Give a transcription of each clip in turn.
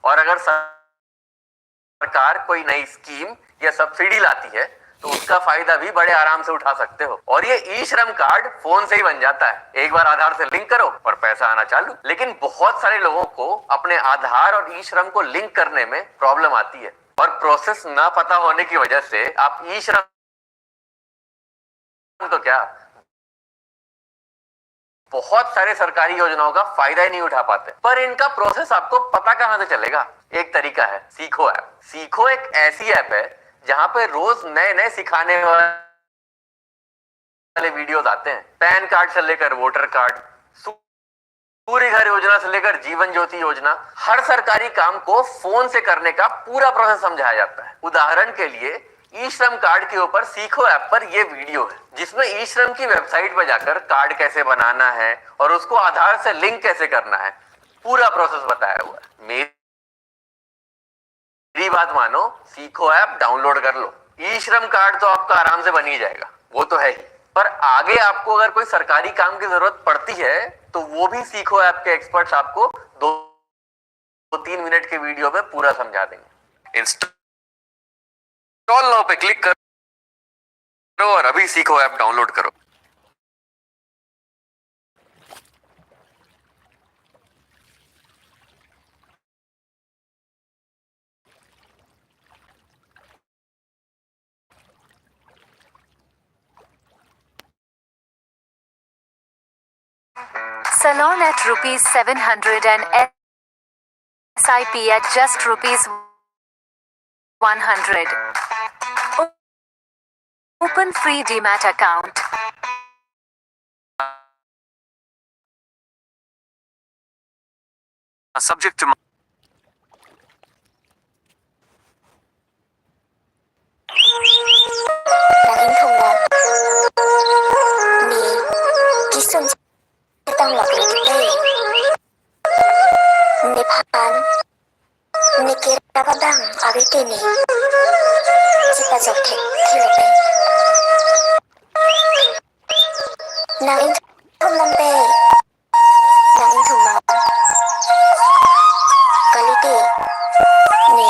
और अगर सरकार कोई नई स्कीम या सब्सिडी लाती है तो उसका फायदा भी बड़े आराम से उठा सकते हो। और ये ई श्रम कार्ड फोन से ही बन जाता है, एक बार आधार से लिंक करो और पैसा आना चालू। लेकिन बहुत सारे लोगों को अपने आधार और ई श्रम को लिंक करने में प्रॉब्लम आती है और प्रोसेस ना पता होने की वजह से आप ई श्रम तो क्या बहुत सारे सरकारी योजनाओं का फायदा ही नहीं उठा पाते। पर इनका प्रोसेस आपको पता कहां से चलेगा? एक तरीका है सीखो ऐप। सीखो एक ऐसी ऐप है जहां पे रोज नए नए सिखाने वाले वीडियोस आते हैं। पैन कार्ड से लेकर वोटर कार्ड, पूरी घर योजना से लेकर जीवन ज्योति योजना, हर सरकारी काम को फोन से करने का पूरा प्रोसेस समझाया जाता है। उदाहरण के लिए ई श्रम कार्ड के ऊपर सीखो ऐप पर यह वीडियो है जिसमें ई श्रम की वेबसाइट पर जाकर कार्ड कैसे बनाना है और उसको आधार से लिंक कैसे करना है, पूरा प्रोसेस बताया हुआ है। मेरी बात मानो, सीखो ऐप डाउनलोड कर लो। ई श्रम कार्ड तो आपका आराम से बन ही जाएगा, वो तो है ही। पर आगे आपको अगर कोई सरकारी काम की जरूरत पड़ती है तो वो भी सीखो, आपके एक्सपर्ट्स आपको 2-3 मिनट के वीडियो में पूरा समझा देंगे। इंस्टॉल नाउ पे क्लिक करो और अभी सीखो ऐप डाउनलोड करो। Salon at ₹700 and SIP at just ₹100. Open free Demat account. Subject to Naging thùng Ni Kisun Tăng lọc lý tê Nepal Nikira Badang Abhi Sipa dọc thịt Thi lọc bánh Naging thùng lâm bê Naging thùng mong Kaliti Ni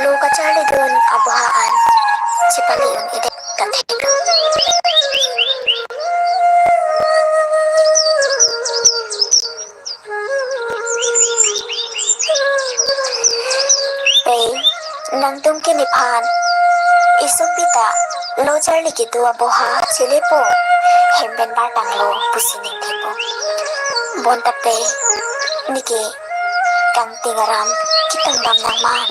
Luka Charlie Gun Abuhaan Sipaliun ide katheglo Pe nang tum ke nipan isupita lo charli ki tua boha chilepo hemben bar tanglo pusining thepo bonta pe niki kang tingaram kitang dam nang man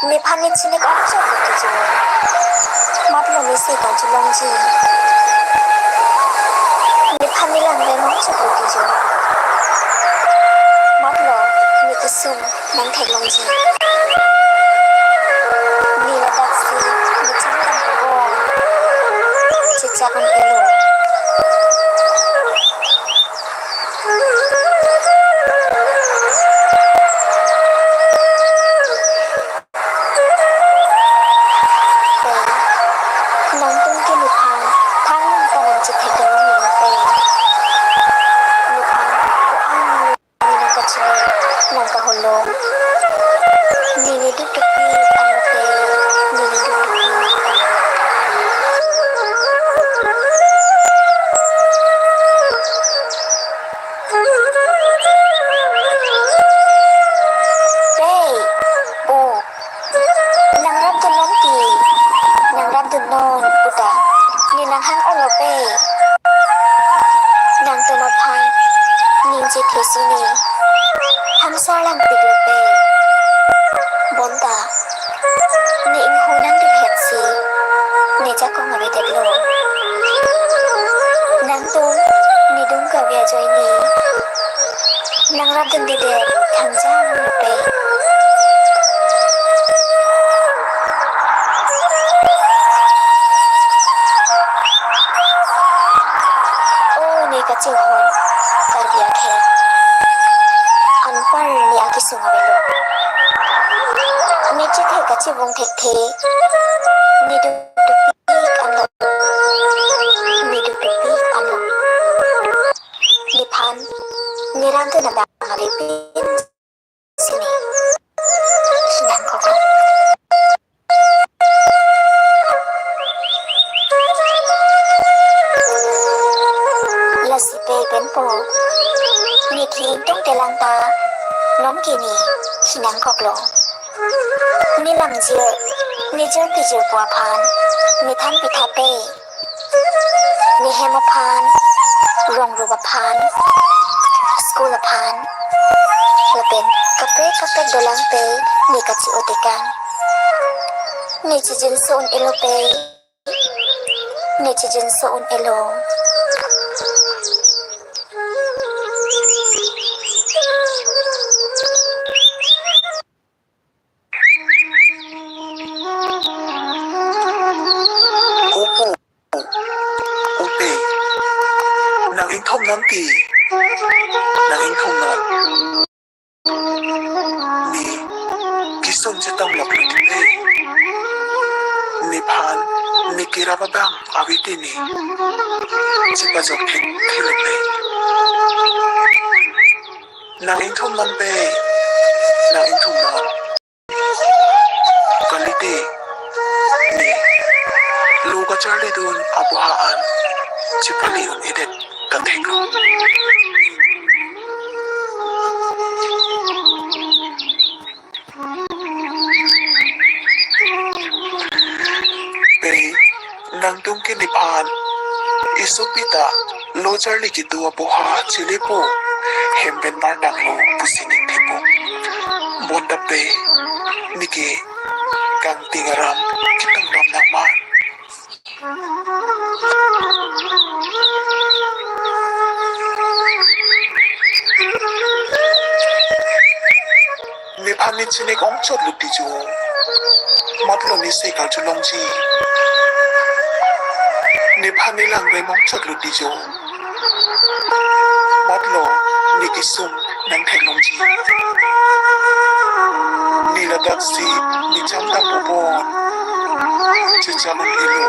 Nepal chinik option kijo matlo misi kan chulongji Nepal lang le option kijo matlo nikisum nang thailongji nila taxi nichang kan bo chichakon elo Sini hamsa lang tiglope bonta ni inhunan di hetsi ni jako ngabe deglo nang tum ni dung ka bia joy ni nang rab dun di de thangja nglope oh ni ka chihon Karbi akhe Anpar ni aki sungawelo Niche the kachi bong thek the Ni du pik anlo Ni du pik anlo Ni pan Ni rantu na dang alipin Sini Hinang koko Lasi pe penpo Ni ki tung te lang ta Nom ki ni Hinang koklo Ni lam jir Ni jir pi jir pua pan Ni than pi tha pe Ni hema pan Rong ruba pan School pan Lapen kape dolang pe Ni kachi otikan Ni chijin soon elo pe Ni chijin soon elo Nang in không nắm kỳ Nang in không nắm ni kisum je tam lak lut pe ni phan ni kirababang awiti ni chipa jok thilek pe nang in thum man pe nang in thum man kalite ni luka charli dun abuhaan chipali un edet kathek pe nang tung ki nipan isupita lo charli ki dua buha chilipo hemben bar dang lo pusini tipo bonda pe niki kang tingaram kitang ram nang man ni pan ni chine kong chot luti jo matlo ni se kal chulong ji ni pan ni lang re mong chot luti jo matlo ni kisum nang thek long ji ni la dak si ni cham ta bo bon chi chalung ilu